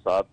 7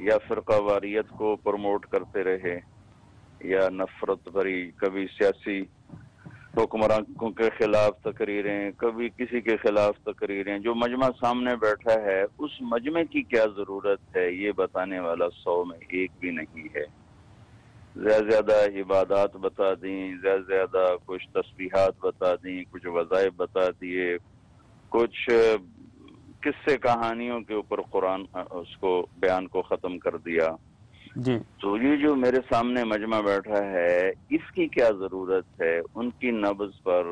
یا فرقہ واریت کو پروموٹ کرتے رہے یا نفرت بھری، کبھی سیاسی حکمرانوں کے خلاف تقریریں، کبھی کسی کے خلاف تقریریں. جو مجمع سامنے بیٹھا ہے اس مجمع کی کیا ضرورت ہے یہ بتانے والا 100 میں ایک بھی نہیں ہے. زیادہ زیادہ عبادات بتا دیں، زیادہ زیادہ کچھ تسبیحات بتا دیں، کچھ وظائف بتا دیے، کچھ قصے کہانیوں کے اوپر قرآن اس کو بیان کو ختم کر دیا. جی تو یہ جو میرے سامنے مجمع بیٹھا ہے اس کی کیا ضرورت ہے؟ ان کی نبض پر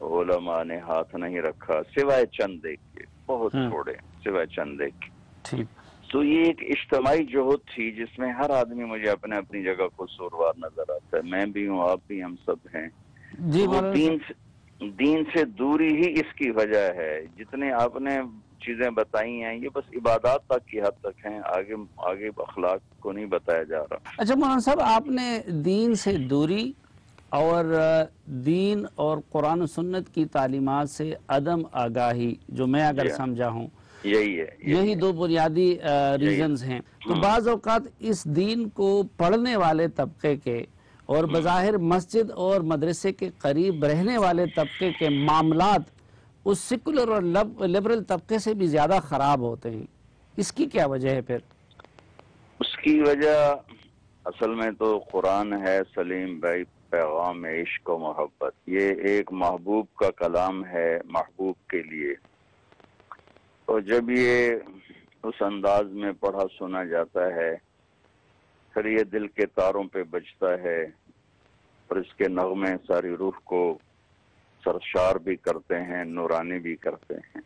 علماء نے ہاتھ نہیں رکھا سوائے چند ایک کے، بہت تھوڑے، سوائے چند ایک کے. ٹھیک. تو یہ ایک اجتماعی جہد تھی جس میں ہر آدمی مجھے اپنے اپنی جگہ قصوروار نظر آتا ہے. میں بھی ہوں، آپ بھی، ہم سب ہیں. جی وہ مولانا دین سے دوری ہی اس کی وجہ ہے. جتنے آپ نے چیزیں بتائی ہیں یہ بس عبادات تک کی حد تک ہیں، آگے اخلاق کو نہیں بتایا جا رہا. اچھا مولانا صاحب، آپ نے دین سے دوری اور دین اور قرآن و سنت کی تعلیمات سے عدم آگاہی، جو میں اگر جی ہاں، سمجھا ہوں یہی یہی دو بنیادی ریزنز ہیں. تو بعض اوقات اس دین کو پڑھنے والے طبقے کے اور بظاہر مسجد اور مدرسے کے قریب رہنے والے طبقے کے معاملات اس سیکولر اور لبرل طبقے سے بھی زیادہ خراب ہوتے ہیں. اس کی کیا وجہ ہے پھر؟ اس کی وجہ اصل میں تو قرآن ہے سلیم بھائی، پیغام عشق و محبت. یہ ایک محبوب کا کلام ہے محبوب کے لیے، اور جب یہ اس انداز میں پڑھا سنا جاتا ہے پھر یہ دل کے تاروں پہ بجتا ہے اور اس کے نغمے ساری روح کو سرشار بھی کرتے ہیں، نورانی بھی کرتے ہیں.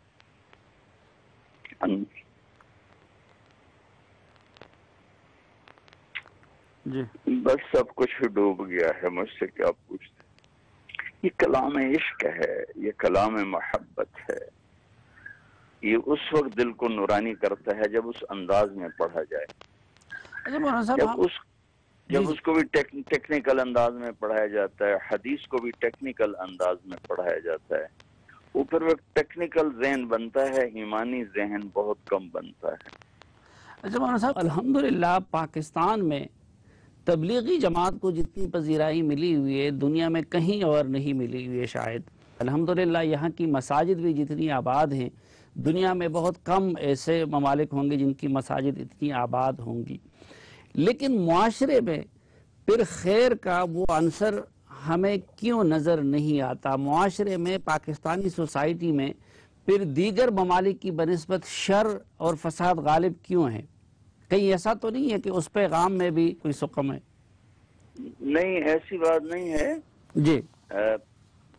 جی بس سب کچھ ڈوب گیا ہے، مجھ سے کیا پوچھتے. یہ کلام عشق ہے، یہ کلام محبت ہے. یہ اس وقت دل کو نورانی کرتا ہے جب اس انداز میں پڑھا جائے. اچھا مولانا صاحب، جب اس کو بھی ٹیکنیکل انداز میں پڑھایا جاتا ہے، حدیث کو بھی ٹیکنیکل انداز میں پڑھایا جاتا ہے، اوپر وہ ٹیکنیکل ذہن بنتا ہے، ایمانی ذہن بہت کم بنتا ہے. اچھا مولانا صاحب، الحمدللہ پاکستان میں تبلیغی جماعت کو جتنی پذیرائی ملی ہوئی ہے دنیا میں کہیں اور نہیں ملی ہوئی ہے شاید. الحمدللہ یہاں کی مساجد بھی جتنی آباد ہیں، دنیا میں بہت کم ایسے ممالک ہوں گے جن کی مساجد اتنی آباد ہوں گی. لیکن معاشرے میں پھر خیر کا وہ عنصر ہمیں کیوں نظر نہیں آتا؟ معاشرے میں، پاکستانی سوسائٹی میں پھر دیگر ممالک کی بنسبت شر اور فساد غالب کیوں ہے؟ کہیں ایسا تو نہیں ہے کہ اس پیغام میں بھی کوئی سقم ہے؟ نہیں، ایسی بات نہیں ہے. جی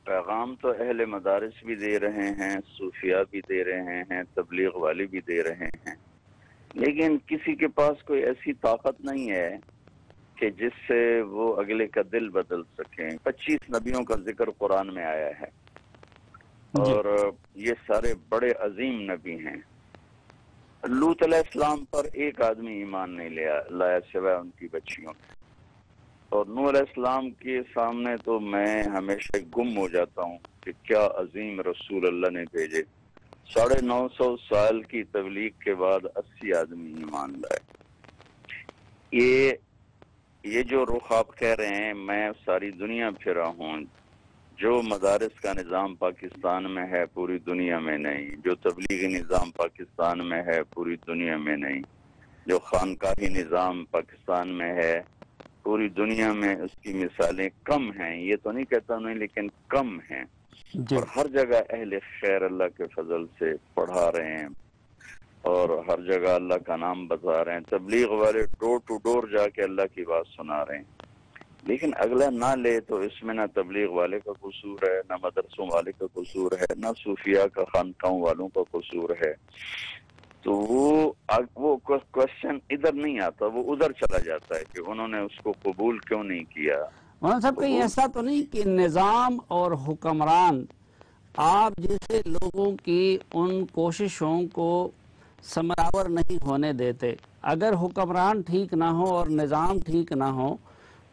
پیغام تو اہل مدارس بھی دے رہے ہیں، صوفیاء بھی دے رہے ہیں، تبلیغ والے بھی دے رہے ہیں، لیکن کسی کے پاس کوئی ایسی طاقت نہیں ہے کہ جس سے وہ اگلے کا دل بدل سکیں. 25 نبیوں کا ذکر قرآن میں آیا ہے اور یہ سارے بڑے عظیم نبی ہیں. لوط علیہ السلام پر ایک آدمی ایمان نہیں لایا سوائے ان کی بچیوں کے. اور نوح علیہ السلام کے سامنے تو میں ہمیشہ گم ہو جاتا ہوں کہ کیا عظیم رسول اللہ نے بھیجے. 950 سال کی تبلیغ کے بعد 80 آدمی ایمان لائے. یہ جو رخ آپ کہہ رہے ہیں، میں ساری دنیا پھرا ہوں. جو مدارس کا نظام پاکستان میں ہے پوری دنیا میں نہیں، جو تبلیغی نظام پاکستان میں ہے پوری دنیا میں نہیں، جو خانقاہی نظام پاکستان میں ہے پوری دنیا میں اس کی مثالیں کم ہیں. یہ تو نہیں کہتا نہیں، لیکن کم ہیں. اور ہر جگہ اہل خیر اللہ کے فضل سے پڑھا رہے ہیں اور ہر جگہ اللہ کا نام بتا رہے ہیں. تبلیغ والے ڈور ٹو ڈور جا کے اللہ کی بات سنا رہے ہیں. لیکن اگلا نہ لے تو اس میں نہ تبلیغ والے کا قصور ہے، نہ مدرسوں والے کا قصور ہے، نہ صوفیاء کا خانقاہوں والوں کا قصور ہے. تو وہ کوشچن ادھر نہیں آتا، وہ ادھر چلا جاتا ہے کہ انہوں نے اس کو قبول کیوں نہیں کیا. مولانا صاحب، کہیں ایسا تو نہیں کہ نظام اور حکمران آپ جیسے لوگوں کی ان کوششوں کو ثمرآور نہیں ہونے دیتے؟ اگر حکمران ٹھیک نہ ہو اور نظام ٹھیک نہ ہو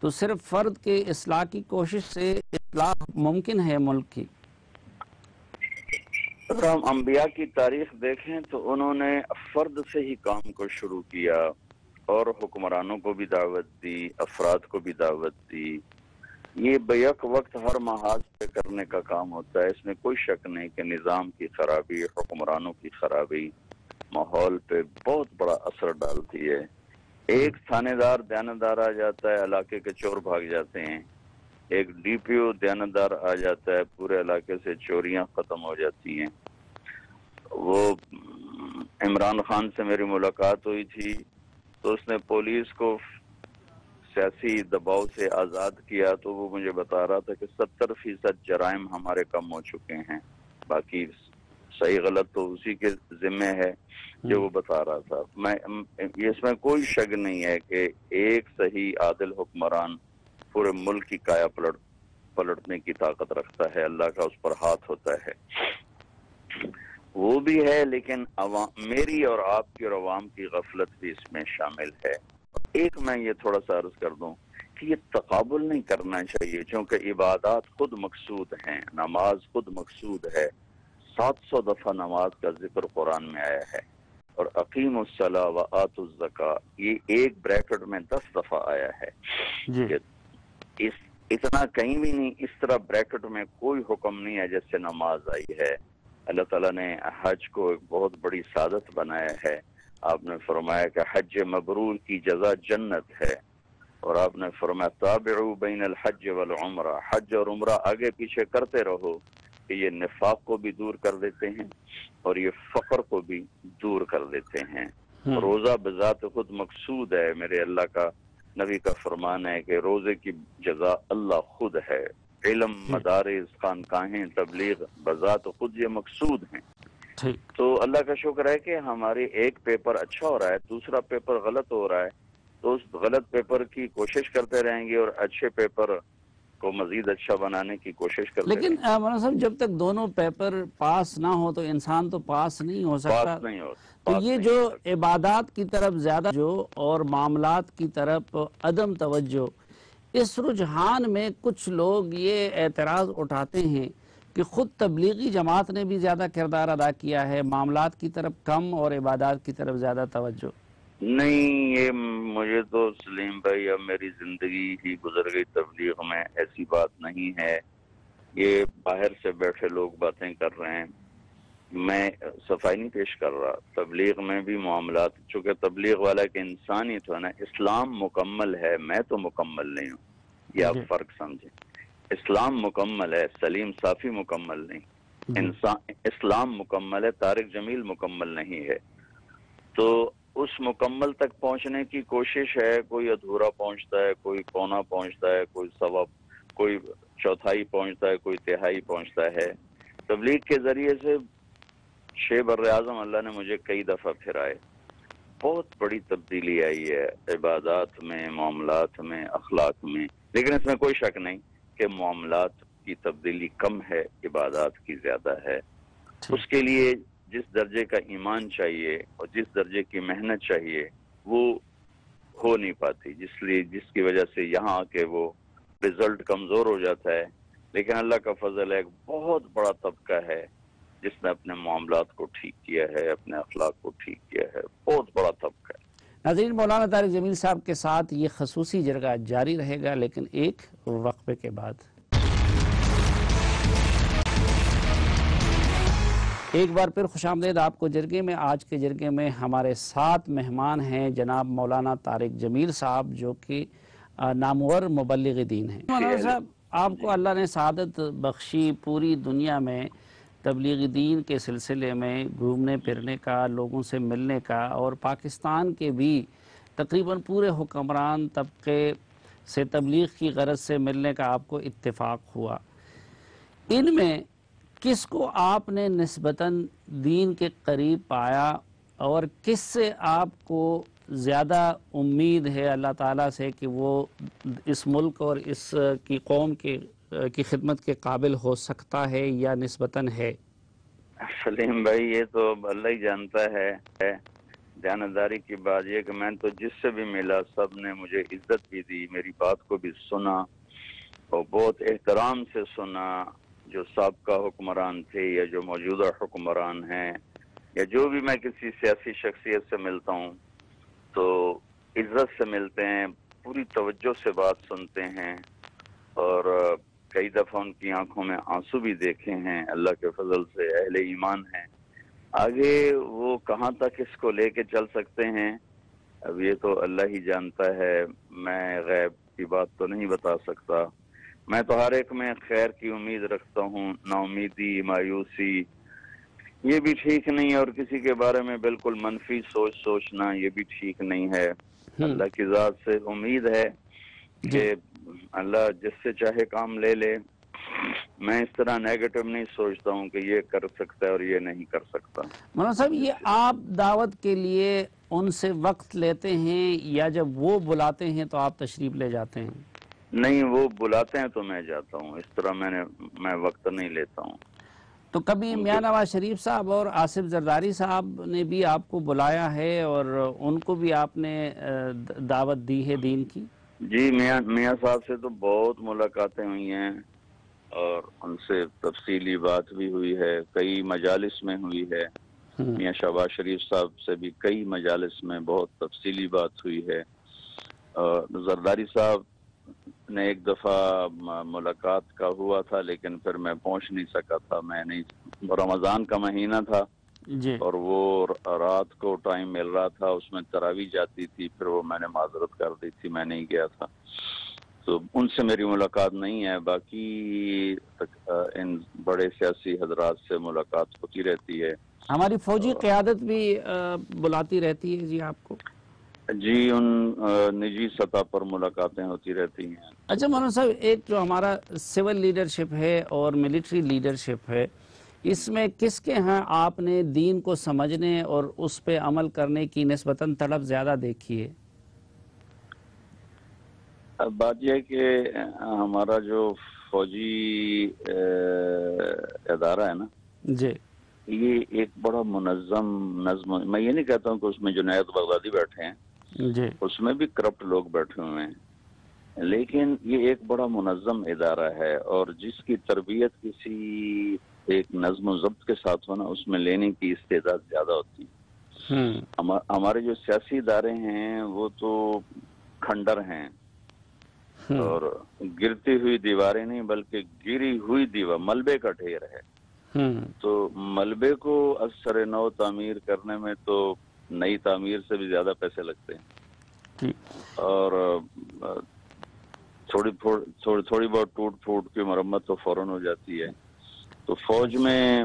تو صرف فرد کے اصلاح کی کوشش سے اصلاح ممکن ہے ملک کی. اگر ہم انبیاء کی تاریخ دیکھیں تو انہوں نے فرد سے ہی کام کو شروع کیا. اور حکمرانوں کو بھی دعوت دی، افراد کو بھی دعوت دی. یہ بیک وقت ہر محاذ پہ کرنے کا کام ہوتا ہے. اس میں کوئی شک نہیں کہ نظام کی خرابی، حکمرانوں کی خرابی ماحول پہ بہت بڑا اثر ڈالتی ہے. ایک تھانے دار دیانتدار آ جاتا ہے، علاقے کے چور بھاگ جاتے ہیں. ایک ڈی پی او دیانتدار آ جاتا ہے، پورے علاقے سے چوریاں ختم ہو جاتی ہیں. وہ عمران خان سے میری ملاقات ہوئی تھی تو اس نے پولیس کو سیاسی دباؤ سے آزاد کیا، تو وہ مجھے بتا رہا تھا کہ 70% جرائم ہمارے کم ہو چکے ہیں. باقی صحیح غلط تو اسی کے ذمہ ہے جو وہ بتا رہا تھا. اس میں کوئی شک نہیں ہے کہ ایک صحیح عادل حکمران پورے ملک کی کایا پلٹنے کی طاقت رکھتا ہے. اللہ کا اس پر ہاتھ ہوتا ہے. وہ بھی ہے، لیکن میری اور آپ کی اور عوام کی غفلت بھی اس میں شامل ہے. ایک میں یہ تھوڑا سا عرض کر دوں کہ یہ تقابل نہیں کرنا چاہیے، چونکہ عبادات خود مقصود ہیں، نماز خود مقصود ہے. 700 دفعہ نماز کا ذکر قرآن میں آیا ہے، اور اقیم الصلاۃ و آتوا الزکاۃ یہ ایک بریکٹ میں 10 دفعہ آیا ہے. جی کہ اتنا کہیں بھی نہیں، اس طرح بریکٹ میں کوئی حکم نہیں ہے جیسے نماز آئی ہے. اللہ تعالیٰ نے حج کو ایک بہت بڑی سعادت بنایا ہے. آپ نے فرمایا کہ حج مبرور کی جزا جنت ہے، اور آپ نے فرمایا تابعوا بین الحج والعمرہ، حج اور عمرہ آگے پیچھے کرتے رہو، کہ یہ نفاق کو بھی دور کر دیتے ہیں اور یہ فقر کو بھی دور کر دیتے ہیں. روزہ بذات خود مقصود ہے. میرے اللہ کا نبی کا فرمان ہے کہ روزے کی جزا اللہ خود ہے. علم، مدارس، خانقاہیں، تبلیغ بذات خود یہ مقصود ہیں. تو اللہ کا شکر ہے کہ ہماری ایک پیپر اچھا ہو رہا ہے، دوسرا پیپر غلط ہو رہا ہے، تو اس غلط پیپر کی کوشش کرتے رہیں گے اور اچھے پیپر کو مزید اچھا بنانے کی کوشش کرتے رہیں گے. لیکن مولانا صاحب جب تک دونوں پیپر پاس نہ ہو تو انسان تو پاس نہیں ہو سکتا. پاس نہیں ہوتا. تو یہ جو عبادات کی طرف زیادہ جو اور معاملات کی طرف عدم توجہ، اس رجحان میں کچھ لوگ یہ اعتراض اٹھاتے ہیں کہ خود تبلیغی جماعت نے بھی زیادہ کردار ادا کیا ہے، معاملات کی طرف کم اور عبادات کی طرف زیادہ توجہ. نہیں، یہ مجھے تو سلیم بھائی اب میری زندگی ہی گزر گئی تبلیغ میں، ایسی بات نہیں ہے. یہ باہر سے بیٹھے لوگ باتیں کر رہے ہیں، میں صفائی نہیں پیش کر رہا. تبلیغ میں بھی معاملات، چونکہ تبلیغ والا کہ انسان ہی تو ہے نا. اسلام مکمل ہے، میں تو مکمل نہیں ہوں. یہ آپ فرق سمجھیں. اسلام مکمل ہے، سلیم صافی مکمل نہیں. اسلام مکمل ہے، طارق جمیل مکمل نہیں ہے. تو اس مکمل تک پہنچنے کی کوشش ہے. کوئی ادھورا پہنچتا ہے، کوئی پونا پہنچتا ہے، کوئی سوا، کوئی چوتھائی پہنچتا ہے، کوئی تہائی پہنچتا ہے. تبلیغ کے ذریعے سے 6 بر اعظم اللہ نے مجھے کئی دفعہ پھرائے. بہت بڑی تبدیلی آئی ہے عبادات میں، معاملات میں، اخلاق میں. لیکن اس میں کوئی شک نہیں کہ معاملات کی تبدیلی کم ہے، عبادات کی زیادہ ہے. اس کے لیے جس درجے کا ایمان چاہیے اور جس درجے کی محنت چاہیے وہ ہو نہیں پاتی، جس کی وجہ سے یہاں آ کے وہ رزلٹ کمزور ہو جاتا ہے. لیکن اللہ کا فضل ہے، ایک بہت بڑا طبقہ ہے جس نے اپنے معاملات کو ٹھیک کیا ہے، اپنے اخلاق کو ٹھیک کیا ہے. بہت بڑا طبقہ ہے. ناظرین، مولانا طارق جمیل صاحب کے ساتھ یہ خصوصی جرگہ جاری رہے گا، لیکن ایک وقفے کے بعد. ایک بار پھر خوش آمدید آپ کو جرگے میں. آج کے جرگے میں ہمارے 7 مہمان ہیں جناب مولانا طارق جمیل صاحب، جو کہ نامور مبلغ دین ہیں. مولانا صاحب، آپ کو اللہ نے سعادت بخشی پوری دنیا میں تبلیغ دین کے سلسلے میں گھومنے پھرنے کا، لوگوں سے ملنے کا، اور پاکستان کے بھی تقریباً پورے حکمران طبقے سے تبلیغ کی غرض سے ملنے کا آپ کو اتفاق ہوا. ان میں کس کو آپ نے نسبتاً دین کے قریب پایا، اور کس سے آپ کو زیادہ امید ہے اللہ تعالیٰ سے کہ وہ اس ملک اور اس کی قوم کی خدمت کے قابل ہو سکتا ہے یا نسبتاً ہے؟ سلیم بھائی، یہ تو اللہ ہی جانتا ہے. دیانتداری کی بات یہ کہ میں تو جس سے بھی ملا سب نے مجھے عزت بھی دی، میری بات کو بھی سنا اور بہت احترام سے سنا. جو سابقہ حکمران تھے یا جو موجودہ حکمران ہیں، یا جو بھی میں کسی سیاسی شخصیت سے ملتا ہوں تو عزت سے ملتے ہیں، پوری توجہ سے بات سنتے ہیں، اور کئی دفعہ ان کی آنکھوں میں آنسو بھی دیکھے ہیں، اللہ کے فضل سے اہل ایمان ہیں۔ آگے وہ کہاں تک اس کو لے کے چل سکتے ہیں اب یہ تو اللہ ہی جانتا ہے، میں غیب کی بات تو نہیں بتا سکتا۔ میں تو ہر ایک میں خیر کی امید رکھتا ہوں، نا امیدی، مایوسی یہ بھی ٹھیک نہیں ہے، اور کسی کے بارے میں بالکل منفی سوچنا یہ بھی ٹھیک نہیں ہے۔ اللہ کی ذات سے امید ہے جی کہ اللہ جس سے چاہے کام لے لے۔ میں اس طرح نیگیٹو نہیں سوچتا ہوں کہ یہ کر سکتا ہے اور یہ نہیں کر سکتا۔ مولانا صاحب، یہ آپ دعوت کے لیے ان سے وقت لیتے ہیں یا جب وہ بلاتے ہیں تو آپ تشریف لے جاتے ہیں؟ نہیں، وہ بلاتے ہیں تو میں جاتا ہوں، اس طرح میں وقت نہیں لیتا ہوں۔ تو کبھی ان کے میاں نواز شریف صاحب اور آصف زرداری صاحب نے بھی آپ کو بلایا ہے اور ان کو بھی آپ نے دعوت دی ہے دین کی؟ جی، میاں صاحب سے تو بہت ملاقاتیں ہوئی ہیں، اور ان سے تفصیلی بات بھی ہوئی ہے، کئی مجالس میں ہوئی ہے۔ میاں شہباز شریف صاحب سے بھی کئی مجالس میں بہت تفصیلی بات ہوئی ہے۔ زرداری صاحب نے ایک دفعہ ملاقات کا ہوا تھا، لیکن پھر میں پہنچ نہیں سکا تھا، میں نہیں، رمضان کا مہینہ تھا جی اور وہ رات کو ٹائم مل رہا تھا، اس میں تراویح جاتی تھی، پھر وہ میں نے معذرت کر دی تھی، میں نہیں گیا تھا، تو ان سے میری ملاقات نہیں ہے۔ باقی ان بڑے سیاسی حضرات سے ملاقات ہوتی رہتی ہے۔ ہماری فوجی قیادت بھی بلاتی رہتی ہے جی آپ کو؟ جی، ان نجی سطح پر ملاقاتیں ہوتی رہتی ہیں۔ اچھا مولانا صاحب، ایک جو ہمارا سول لیڈرشپ ہے اور ملٹری لیڈرشپ ہے، اس میں کس کے ہاں آپ نے دین کو سمجھنے اور اس پہ عمل کرنے کی نسبتاً طلب زیادہ دیکھی ہے؟ اب بات یہ ہے کہ ہمارا جو فوجی ادارہ ہے نا، جی یہ ایک بڑا منظم نظم، میں یہ نہیں کہتا ہوں کہ اس میں جنید بغدادی بیٹھے ہیں، جی اس میں بھی کرپٹ لوگ بیٹھے ہوئے ہیں، لیکن یہ ایک بڑا منظم ادارہ ہے، اور جس کی تربیت کسی ایک نظم و ضبط کے ساتھ ہونا، اس میں لینے کی استعداد زیادہ ہوتی ہے۔ ہمارے جو سیاسی ادارے ہیں وہ تو کھنڈر ہیں، اور گرتی ہوئی دیواریں نہیں بلکہ گری ہوئی دیوار، ملبے کا ڈھیر ہے، تو ملبے کو اثر نو تعمیر کرنے میں تو نئی تعمیر سے بھی زیادہ پیسے لگتے ہیں، اور تھوڑی بہت ٹوٹ پھوٹ کی مرمت تو فوراً ہو جاتی ہے۔ تو فوج میں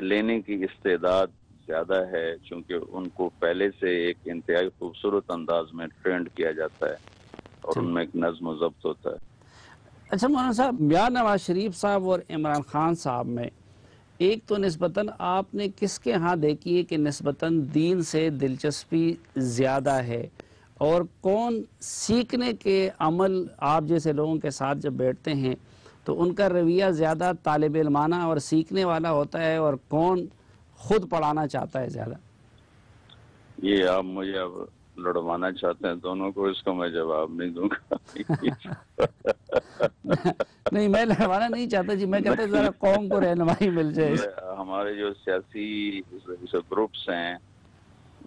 لینے کی استعداد زیادہ ہے، چونکہ ان کو پہلے سے ایک انتہائی خوبصورت انداز میں ٹرینڈ کیا جاتا ہے، اور ان میں ایک نظم و ضبط ہوتا ہے۔ اچھا مولانا صاحب، میاں نواز شریف صاحب اور عمران خان صاحب میں ایک تو نسبتاً آپ نے کس کے ہاں دیکھی ہے کہ نسبتاً دین سے دلچسپی زیادہ ہے، اور کون سیکھنے کے عمل آپ جیسے لوگوں کے ساتھ جب بیٹھتے ہیں تو ان کا رویہ زیادہ طالب علمانہ اور سیکھنے والا ہوتا ہے، اور کون خود پڑھانا چاہتا ہے زیادہ؟ یہ آپ مجھے اب لڑوانا چاہتے ہیں دونوں کو، اس کو میں جواب نہیں دوں گا۔ نہیں، میں لڑوانا نہیں چاہتا جی، میں کہتا ذرا قوم کو رہنمائی مل جائے۔ ہمارے جو سیاسی گروپس ہیں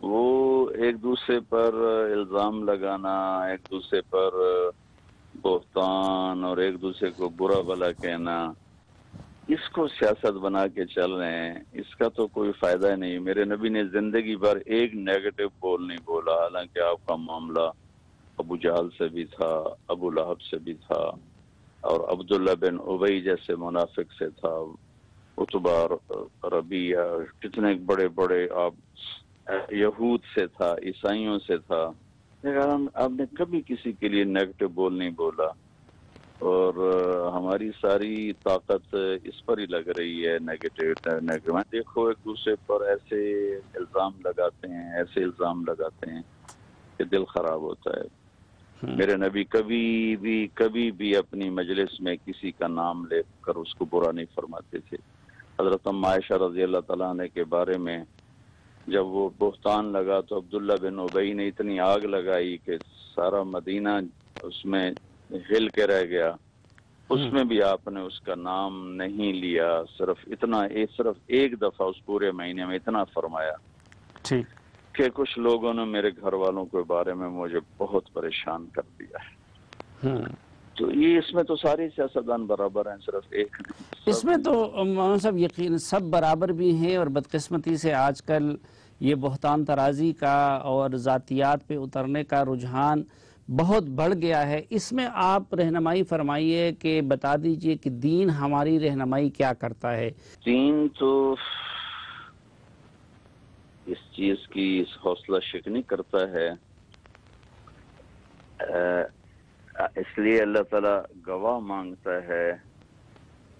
وہ ایک دوسرے پر الزام لگانا، ایک دوسرے پر بہتان، اور ایک دوسرے کو برا بھلا کہنا، اس کو سیاست بنا کے چل رہے ہیں، اس کا تو کوئی فائدہ نہیں۔ میرے نبی نے زندگی بھر ایک نیگیٹو بول نہیں بولا، حالانکہ آپ کا معاملہ ابو جہل سے بھی تھا، ابو لہب سے بھی تھا، اور عبداللہ بن ابی جیسے منافق سے تھا، عتبہ، ربیعہ، کتنے بڑے بڑے آپ یہود سے تھا، عیسائیوں سے تھا، لیکن آپ نے کبھی کسی کے لیے نیگیٹو بول نہیں بولا، اور ہماری ساری طاقت اس پر ہی لگ رہی ہے نیگیٹو۔ دیکھو ایک دوسرے پر ایسے الزام لگاتے ہیں کہ دل خراب ہوتا ہے۔ میرے نبی کبھی بھی اپنی مجلس میں کسی کا نام لے کر اس کو برا نہیں فرماتے تھے۔ حضرت عائشہ رضی اللہ تعالیٰ عنہ کے بارے میں جب وہ بہتان لگا تو عبداللہ بن ابی نے اتنی آگ لگائی کہ سارا مدینہ اس میں ہل کے رہ گیا، اس میں بھی آپ نے اس کا نام نہیں لیا، صرف ایک دفعہ اس پورے مہینے میں اتنا فرمایا ٹھیک کہ کچھ لوگوں نے میرے گھر والوں کے بارے میں مجھے بہت پریشان کر دیا ہے. تو یہ اس میں تو ساری سیاستدان برابر ہیں، صرف ایک نہیں. اس میں تو مولانا صاحب یقین سب برابر بھی ہیں، اور بدقسمتی سے آج کل یہ بہتان ترازی کا اور ذاتیات پہ اترنے کا رجحان بہت بڑھ گیا ہے. اس میں آپ رہنمائی فرمائیے کہ بتا دیجئے کہ دین ہماری رہنمائی کیا کرتا ہے. دین تو اس چیز کی حوصلہ شکنی کرتا ہے، اس لیے اللہ تعالیٰ گواہ مانگتا ہے.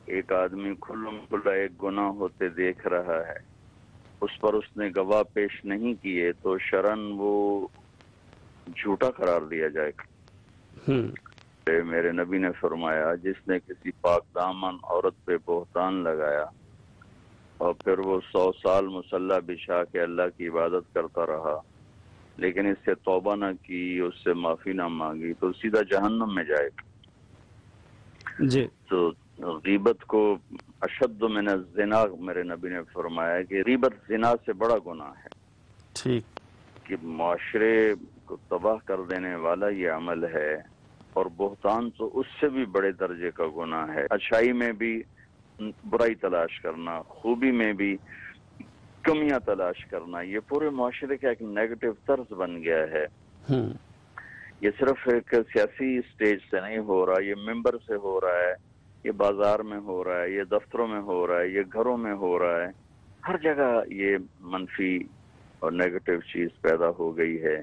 ایک آدمی کھلم کھلا ایک گناہ ہوتے دیکھ رہا ہے، اس پر اس نے گواہ پیش نہیں کیے تو شرعاً وہ جھوٹا قرار دیا جائے گا. میرے نبی نے فرمایا جس نے کسی پاک دامن عورت پہ بہتان لگایا اور پھر وہ 100 سال مصلی بچھا کے اللہ کی عبادت کرتا رہا لیکن اس سے توبہ نہ کی، اس سے معافی نہ مانگی، تو سیدھا جہنم میں جائے گا. جی. تو غیبت کو اشد من الزنا میرے نبی نے فرمایا کہ غیبت زنا سے بڑا گناہ ہے. ٹھیک. کہ معاشرے کو تباہ کر دینے والا یہ عمل ہے، اور بہتان تو اس سے بھی بڑے درجے کا گناہ ہے. اچھائی میں بھی برائی تلاش کرنا، خوبی میں بھی کمیاں تلاش کرنا، یہ پورے معاشرے کا ایک نیگیٹو طرز بن گیا ہے. یہ صرف ایک سیاسی سٹیج سے نہیں ہو رہا، یہ ممبر سے ہو رہا ہے، یہ بازار میں ہو رہا ہے، یہ دفتروں میں ہو رہا ہے، یہ گھروں میں ہو رہا ہے. ہر جگہ یہ منفی اور نیگیٹو چیز پیدا ہو گئی ہے.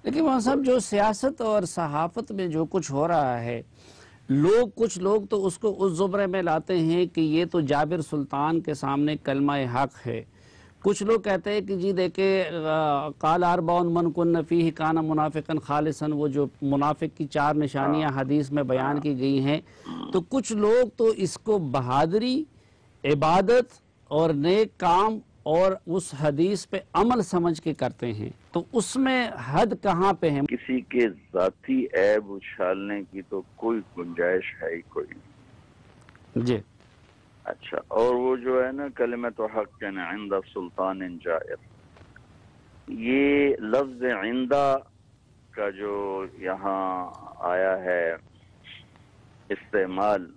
لیکن مولانا صاحب جو سیاست اور صحافت میں جو کچھ ہو رہا ہے، کچھ لوگ تو اس کو اس زمرے میں لاتے ہیں کہ یہ تو جابر سلطان کے سامنے کلمہ حق ہے. کچھ لوگ کہتے ہیں کہ جی دیکھے قال اربعون من کن فیہ کان منافقا خالصا، وہ جو منافق کی 4 نشانیاں حدیث میں بیان کی گئی ہیں. تو کچھ لوگ تو اس کو بہادری، عبادت اور نیک کام اور اس حدیث پہ عمل سمجھ کے کرتے ہیں. تو اس میں حد کہاں پہ ہے؟ کسی کے ذاتی عیب اچھالنے کی تو کوئی گنجائش ہے ہی کوئی نہیں. جی. اچھا، اور وہ جو ہے نا کلمۃ حق عند سلطان جائر، یہ لفظ عندہ کا جو یہاں آیا ہے استعمال،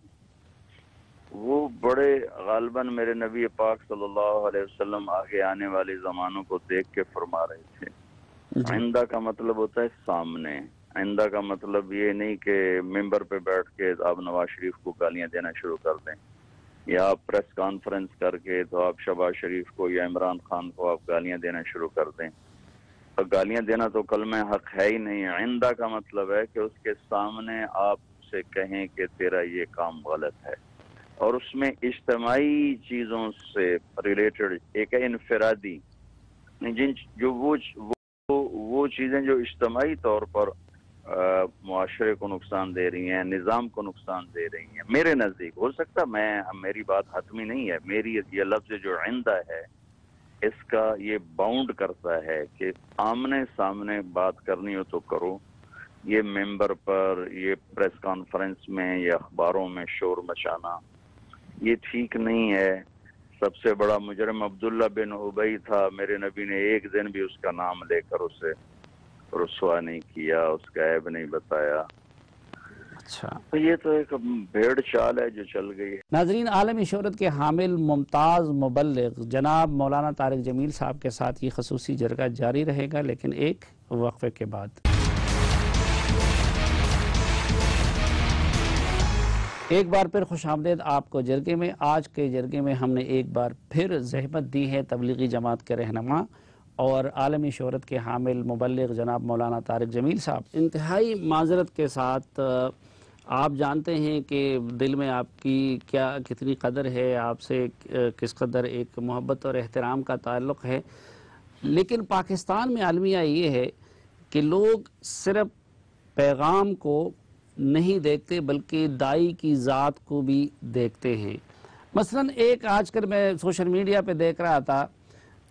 وہ بڑے غالباً میرے نبی پاک صلی اللہ علیہ وسلم آگے آنے والے زمانوں کو دیکھ کے فرما رہے تھے. عندہ کا مطلب ہوتا ہے سامنے. عندہ کا مطلب یہ نہیں کہ ممبر پہ بیٹھ کے آپ نواز شریف کو گالیاں دینا شروع کر دیں، یا آپ پریس کانفرنس کر کے تو آپ شہباز شریف کو یا عمران خان کو آپ گالیاں دینا شروع کر دیں. اور گالیاں دینا تو کلمہ حق ہے ہی نہیں. عندہ کا مطلب ہے کہ اس کے سامنے آپ سے کہیں کہ تیرا یہ کام غلط ہے، اور اس میں اجتماعی چیزوں سے ریلیٹڈ ایک ہے انفرادی، وہ چیزیں جو اجتماعی طور پر معاشرے کو نقصان دے رہی ہیں، نظام کو نقصان دے رہی ہیں. میرے نزدیک ہو سکتا میری بات حتمی نہیں ہے، میری یہ لفظ جو عندہ ہے اس کا یہ باؤنڈ کرتا ہے کہ آمنے سامنے بات کرنی ہو تو کرو. یہ ممبر پر، یہ پریس کانفرنس میں، یہ اخباروں میں شور مچانا یہ ٹھیک نہیں ہے. سب سے بڑا مجرم عبداللہ بن ابی تھا، میرے نبی نے ایک دن بھی اس کا نام لے کر اسے رسوا نہیں کیا، اس کا عیب نہیں بتایا. اچھا، یہ تو ایک بھیڑ چال ہے جو چل گئی ہے. ناظرین، عالمی شہرت کے حامل ممتاز مبلغ جناب مولانا طارق جمیل صاحب کے ساتھ یہ خصوصی جرگہ جاری رہے گا، لیکن ایک وقفے کے بعد. ایک بار پھر خوش آمدید آپ کو جرگے میں. آج کے جرگے میں ہم نے ایک بار پھر زحمت دی ہے تبلیغی جماعت کے رہنما اور عالمی شہرت کے حامل مبلغ جناب مولانا طارق جمیل صاحب. انتہائی معذرت کے ساتھ آپ جانتے ہیں کہ دل میں آپ کی کتنی قدر ہے، آپ سے کس قدر ایک محبت اور احترام کا تعلق ہے، لیکن پاکستان میں المیہ یہ ہے کہ لوگ صرف پیغام کو نہیں دیکھتے بلکہ دائی کی ذات کو بھی دیکھتے ہیں. مثلا ایک آج کل میں سوشل میڈیا پہ دیکھ رہا تھا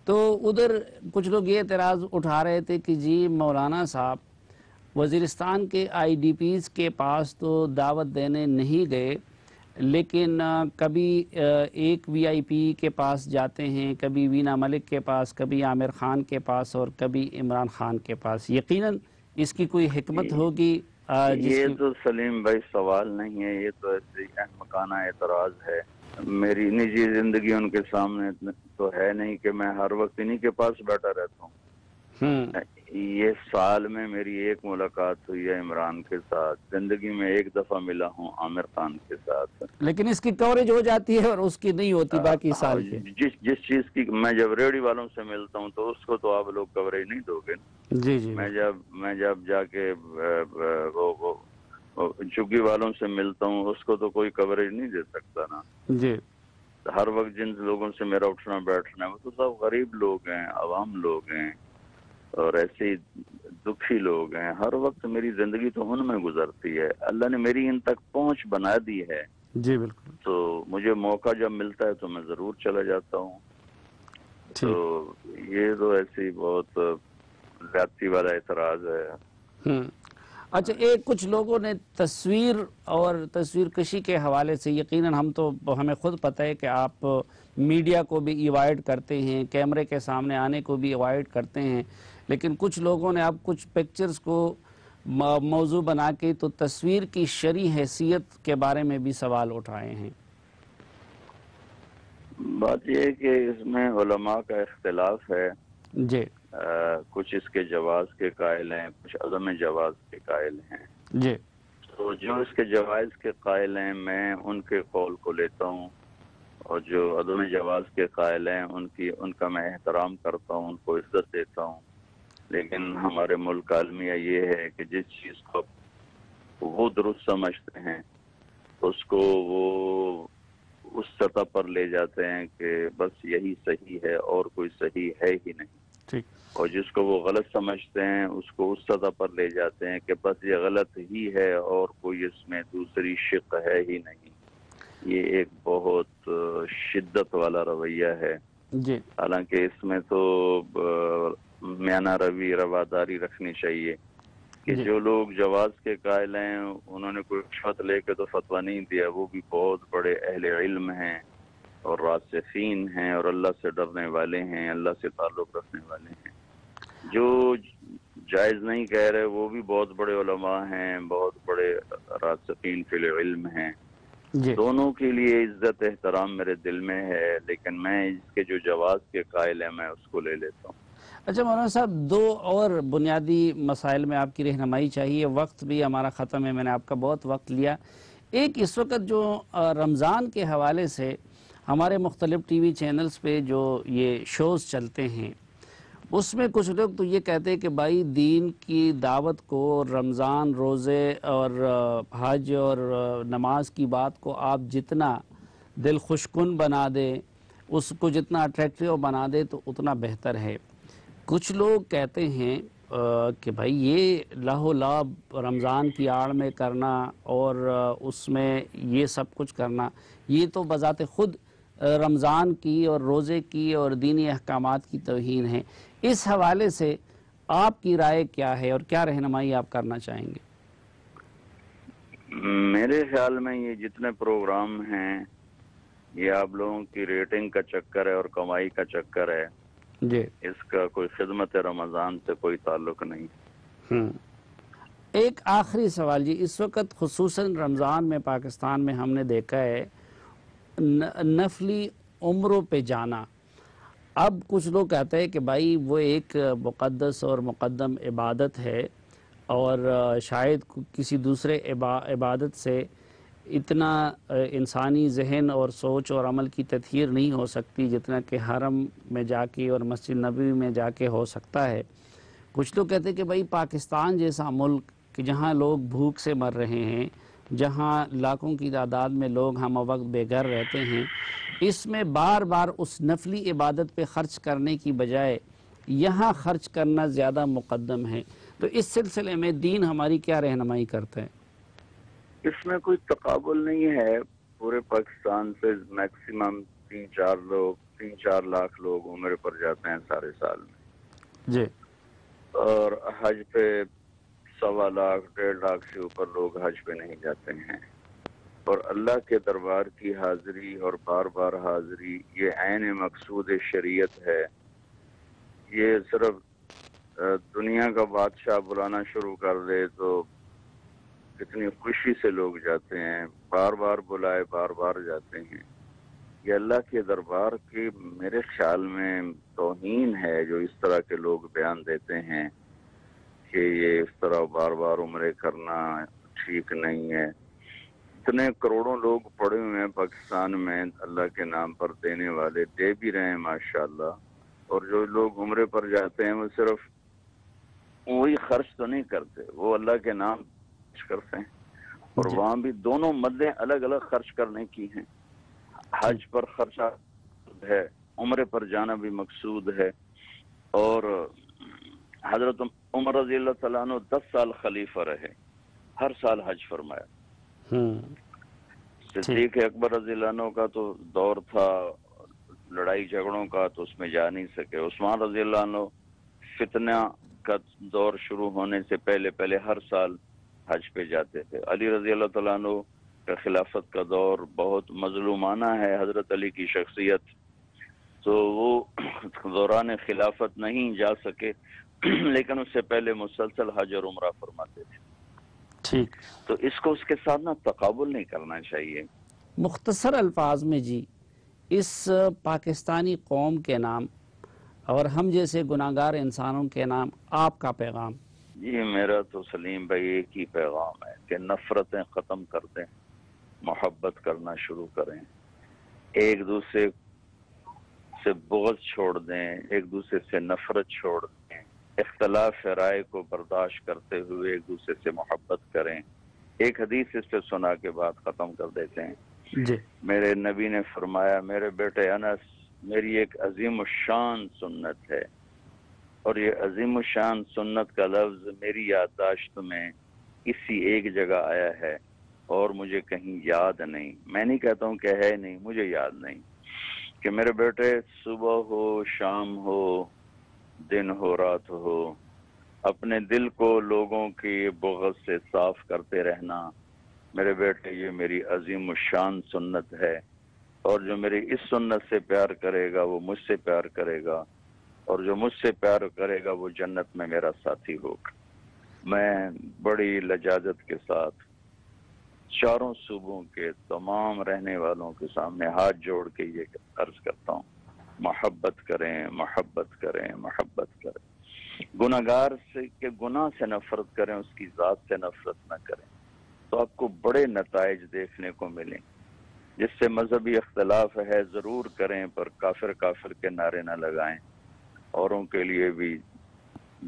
تو ادھر کچھ لوگ یہ اعتراض اٹھا رہے تھے کہ جی مولانا صاحب وزیرستان کے آئی ڈی پیز کے پاس تو دعوت دینے نہیں گئے، لیکن کبھی ایک وی آئی پی کے پاس جاتے ہیں، کبھی وینا ملک کے پاس، کبھی عامر خان کے پاس اور کبھی عمران خان کے پاس. یقیناً اس کی کوئی حکمت ہوگی جس یہ کی. تو سلیم بھائی سوال نہیں ہے، یہ تو ایسے ہی احمقانہ اعتراض ہے. میری نجی زندگی ان کے سامنے تو ہے نہیں کہ میں ہر وقت انہی کے پاس بیٹھا رہتا ہوں. یہ سال میں میری ایک ملاقات ہوئی ہے عمران کے ساتھ، زندگی میں ایک دفعہ ملا ہوں عامر خان کے ساتھ. لیکن اس کی کوریج ہو جاتی ہے اور اس کی نہیں ہوتی باقی سال کے. جس چیز کی میں جب ریڈیو والوں سے ملتا ہوں تو اس کو تو آپ لوگ کوریج نہیں دو گے. جی جی. میں جب جا کے چگی والوں سے ملتا ہوں اس کو تو کوئی کوریج نہیں دے سکتا نا. جی. ہر وقت جن لوگوں سے میرا اٹھنا بیٹھنا ہے وہ تو سب غریب لوگ ہیں، عوام لوگ ہیں اور ایسے ہی دکھی لوگ ہیں. ہر وقت میری زندگی تو ان میں گزرتی ہے. اللہ نے میری ان تک پہنچ بنا دی ہے. جی بالکل. تو مجھے موقع جب ملتا ہے تو میں ضرور چلا جاتا ہوں. تو یہ تو ایسی بہت زیادتی والا اعتراض ہے. اچھا، کچھ لوگوں نے تصویر اور تصویر کشی کے حوالے سے، یقیناً ہمیں خود پتہ ہے کہ آپ میڈیا کو بھی ایوائڈ کرتے ہیں، کیمرے کے سامنے آنے کو بھی ایوائڈ کرتے ہیں، لیکن کچھ لوگوں نے اب کچھ پکچرز کو موضوع بنا کے تو تصویر کی شرعی حیثیت کے بارے میں بھی سوال اٹھائے ہیں. بات یہ ہے کہ اس میں علماء کا اختلاف ہے. جی. کچھ اس کے جواز کے قائل ہیں، کچھ عدم جواز کے قائل ہیں. جی. تو جو اس کے جواز کے قائل ہیں میں ان کے قول کو لیتا ہوں، اور جو عدم جواز کے قائل ہیں ان کا میں احترام کرتا ہوں، ان کو عزت دیتا ہوں. لیکن ہمارے ملک کا المیہ یہ ہے کہ جس چیز کو وہ درست سمجھتے ہیں اس کو وہ اس سطح پر لے جاتے ہیں کہ بس یہی صحیح ہے اور کوئی صحیح ہے ہی نہیں. ٹھیک. اور جس کو وہ غلط سمجھتے ہیں اس کو اس سطح پر لے جاتے ہیں کہ بس یہ غلط ہی ہے اور کوئی اس میں دوسری شق ہے ہی نہیں. یہ ایک بہت شدت والا رویہ ہے. جی. حالانکہ اس میں تو میانہ رواداری رکھنی چاہیے کہ جو لوگ جواز کے قائل ہیں انہوں نے کوئی رشوت لے کے تو فتویٰ نہیں دیا، وہ بھی بہت بڑے اہل علم ہیں اور راسخین ہیں اور اللہ سے ڈرنے والے ہیں، اللہ سے تعلق رکھنے والے ہیں. جو جائز نہیں کہہ رہے وہ بھی بہت بڑے علماء ہیں، بہت بڑے راسخین فی العلم ہیں. دونوں کے لیے عزت احترام میرے دل میں ہے، لیکن میں اس کے جو جواز کے قائل ہیں میں اس کو لے لیتا ہوں. اچھا مولانا صاحب، دو اور بنیادی مسائل میں آپ کی رہنمائی چاہیے. وقت بھی ہمارا ختم ہے، میں نے آپ کا بہت وقت لیا. ایک اس وقت جو رمضان کے حوالے سے ہمارے مختلف ٹی وی چینلز پہ جو یہ شوز چلتے ہیں اس میں کچھ لوگ تو یہ کہتے ہیں کہ بھائی دین کی دعوت کو، رمضان، روزے اور حج اور نماز کی بات کو آپ جتنا دل خوشکن بنا دیں، اس کو جتنا اٹریکٹیو بنا دے تو اتنا بہتر ہے. کچھ لوگ کہتے ہیں کہ بھائی یہ لاہو لعب رمضان کی آڑ میں کرنا اور اس میں یہ سب کچھ کرنا، یہ تو بذات خود رمضان کی اور روزے کی اور دینی احکامات کی توہین ہے. اس حوالے سے آپ کی رائے کیا ہے اور کیا رہنمائی آپ کرنا چاہیں گے؟ میرے خیال میں یہ جتنے پروگرام ہیں یہ آپ لوگوں کی ریٹنگ کا چکر ہے اور کمائی کا چکر ہے. جی. اس کا کوئی خدمت رمضان سے کوئی تعلق نہیں. ایک آخری سوال جی، اس وقت خصوصاً رمضان میں پاکستان میں ہم نے دیکھا ہے نفلی عمروں پہ جانا. اب کچھ لوگ کہتے ہیں کہ بھائی وہ ایک مقدس اور مقدم عبادت ہے اور شاید کسی دوسرے عبادت سے اتنا انسانی ذہن اور سوچ اور عمل کی تطہیر نہیں ہو سکتی جتنا کہ حرم میں جا کے اور مسجد نبوی میں جا کے ہو سکتا ہے. کچھ لوگ کہتے ہیں کہ بھائی پاکستان جیسا ملک کہ جہاں لوگ بھوک سے مر رہے ہیں، جہاں لاکھوں کی تعداد میں لوگ ہم وقت بے گھر رہتے ہیں، اس میں بار بار اس نفلی عبادت پہ خرچ کرنے کی بجائے یہاں خرچ کرنا زیادہ مقدم ہے. تو اس سلسلے میں دین ہماری کیا رہنمائی کرتا ہے؟ اس میں کوئی تقابل نہیں ہے. پورے پاکستان سے میکسیمم 3-4 لاکھ لوگ عمرے پر جاتے ہیں سارے سال میں. جی. اور حج پہ 1.25 لاکھ 1.5 لاکھ سے اوپر لوگ حج پہ نہیں جاتے ہیں. اور اللہ کے دربار کی حاضری اور بار بار حاضری یہ عین مقصود شریعت ہے۔ یہ صرف دنیا کا بادشاہ بلانا شروع کر دے تو کتنی خوشی سے لوگ جاتے ہیں، بار بار بلائے بار بار جاتے ہیں۔ یہ اللہ کے دربار کی میرے خیال میں توہین ہے جو اس طرح کے لوگ بیان دیتے ہیں کہ یہ اس طرح بار بار عمرے کرنا ٹھیک نہیں ہے۔ اتنے کروڑوں لوگ پڑے ہوئے ہیں پاکستان میں اللہ کے نام پر دینے والے، دے بھی رہے ہیں ماشاءاللہ، اور جو لوگ عمرے پر جاتے ہیں وہ صرف وہی خرچ تو نہیں کرتے، وہ اللہ کے نام خرچ کرتے ہیں، اور وہاں بھی دونوں مدیں الگ الگ خرچ کرنے کی ہیں۔ حج پر خرچہ ہے، عمرے پر جانا بھی مقصود ہے، اور حضرت عمر رضی اللہ تعالیٰ عنہ 10 سال خلیفہ رہے، ہر سال حج فرمایا۔ صدیق اکبر رضی اللہ عنہ کا تو دور تھا لڑائی جھگڑوں کا، تو اس میں جا نہیں سکے۔ عثمان رضی اللہ عنہ فتنہ کا دور شروع ہونے سے پہلے ہر سال حج پہ جاتے تھے۔ علی رضی اللہ تعالیٰ عنہ کا خلافت کا دور بہت مظلومانہ ہے، حضرت علی کی شخصیت، تو وہ دوران خلافت نہیں جا سکے، لیکن اس سے پہلے مسلسل حج اور عمرہ فرماتے تھے۔ ٹھیک، تو اس کو اس کے ساتھ نا تقابل نہیں کرنا چاہیے۔ مختصر الفاظ میں جی اس پاکستانی قوم کے نام اور ہم جیسے گناہگار انسانوں کے نام آپ کا پیغام؟ جی میرا تو سلیم بھائی ایک ہی پیغام ہے کہ نفرتیں ختم کر دیں، محبت کرنا شروع کریں، ایک دوسرے سے بغض چھوڑ دیں، ایک دوسرے سے نفرت چھوڑ دیں، اختلاف رائے کو برداشت کرتے ہوئے ایک دوسرے سے محبت کریں۔ ایک حدیث اس پہ سنا کے بعد ختم کر دیتے ہیں۔ جی، میرے نبی نے فرمایا، میرے بیٹے انس، میری ایک عظیم الشان سنت ہے، اور یہ عظیم الشان سنت کا لفظ میری یادداشت میں کسی ایک جگہ آیا ہے اور مجھے کہیں یاد نہیں۔ میں نہیں کہتا ہوں کہ ہے نہیں، مجھے یاد نہیں، کہ میرے بیٹے صبح ہو، شام ہو، دن ہو، رات ہو، اپنے دل کو لوگوں کی بغض سے صاف کرتے رہنا۔ میرے بیٹے یہ میری عظیم الشان سنت ہے، اور جو میری اس سنت سے پیار کرے گا وہ مجھ سے پیار کرے گا، اور جو مجھ سے پیار کرے گا وہ جنت میں میرا ساتھی ہوگا۔ میں بڑی لجاجت کے ساتھ چاروں صوبوں کے تمام رہنے والوں کے سامنے ہاتھ جوڑ کے یہ عرض کرتا ہوں، محبت کریں، محبت کریں، محبت کریں۔ گناہگار سے کہ گناہ سے نفرت کریں، اس کی ذات سے نفرت نہ کریں، تو آپ کو بڑے نتائج دیکھنے کو ملیں۔ جس سے مذہبی اختلاف ہے ضرور کریں، پر کافر کافر کے نعرے نہ لگائیں۔ اوروں کے لیے بھی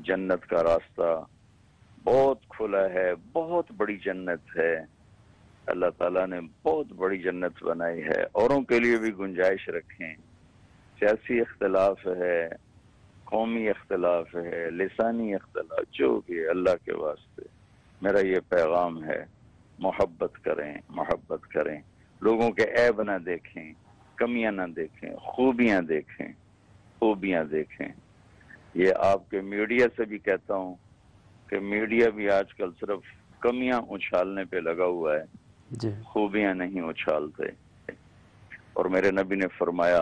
جنت کا راستہ بہت کھلا ہے، بہت بڑی جنت ہے، اللہ تعالیٰ نے بہت بڑی جنت بنائی ہے۔ اوروں کے لیے بھی گنجائش رکھیں۔ سیاسی اختلاف ہے، قومی اختلاف ہے، لسانی اختلاف، جو بھی ہے، اللہ کے واسطے میرا یہ پیغام ہے، محبت کریں، محبت کریں۔ لوگوں کے عیب نہ دیکھیں، کمیاں نہ دیکھیں، خوبیاں دیکھیں، خوبیاں دیکھیں۔ یہ آپ کے میڈیا سے بھی کہتا ہوں کہ میڈیا بھی آج کل صرف کمیاں اچھالنے پہ لگا ہوا ہے، جی، خوبیاں نہیں اچھالتے۔ اور میرے نبی نے فرمایا،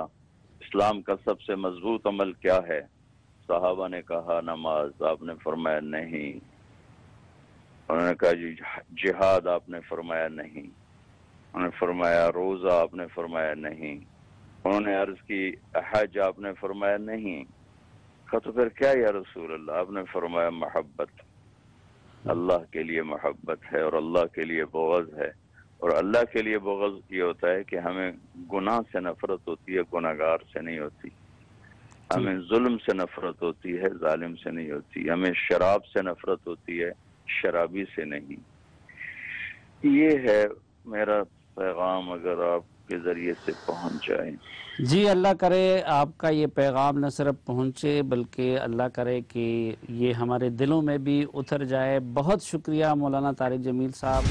اسلام کا سب سے مضبوط عمل کیا ہے؟ صحابہ نے کہا نماز، آپ نے فرمایا نہیں۔ انہوں نے کہا جی جہاد، آپ نے فرمایا نہیں۔ انہوں نے فرمایا روزہ، آپ نے فرمایا نہیں۔ انہوں نے عرض کی حج، آپ نے فرمایا نہیں۔ کہا تو پھر کیا یا رسول اللہ؟ آپ نے فرمایا محبت، اللہ کے لیے محبت ہے اور اللہ کے لیے بغض ہے، اور اللہ کے لیے بغض یہ ہوتا ہے کہ ہمیں گناہ سے نفرت ہوتی ہے، گناہگار سے نہیں ہوتی، ہمیں ظلم سے نفرت ہوتی ہے، ظالم سے نہیں ہوتی، ہمیں شراب سے نفرت ہوتی ہے، شرابی سے نہیں۔ یہ ہے میرا پیغام، اگر آپ کے ذریعے سے پہنچ جائے۔ جی، اللہ کرے آپ کا یہ پیغام نہ صرف پہنچے بلکہ اللہ کرے کہ یہ ہمارے دلوں میں بھی اتر جائے۔ بہت شکریہ مولانا طارق جمیل صاحب۔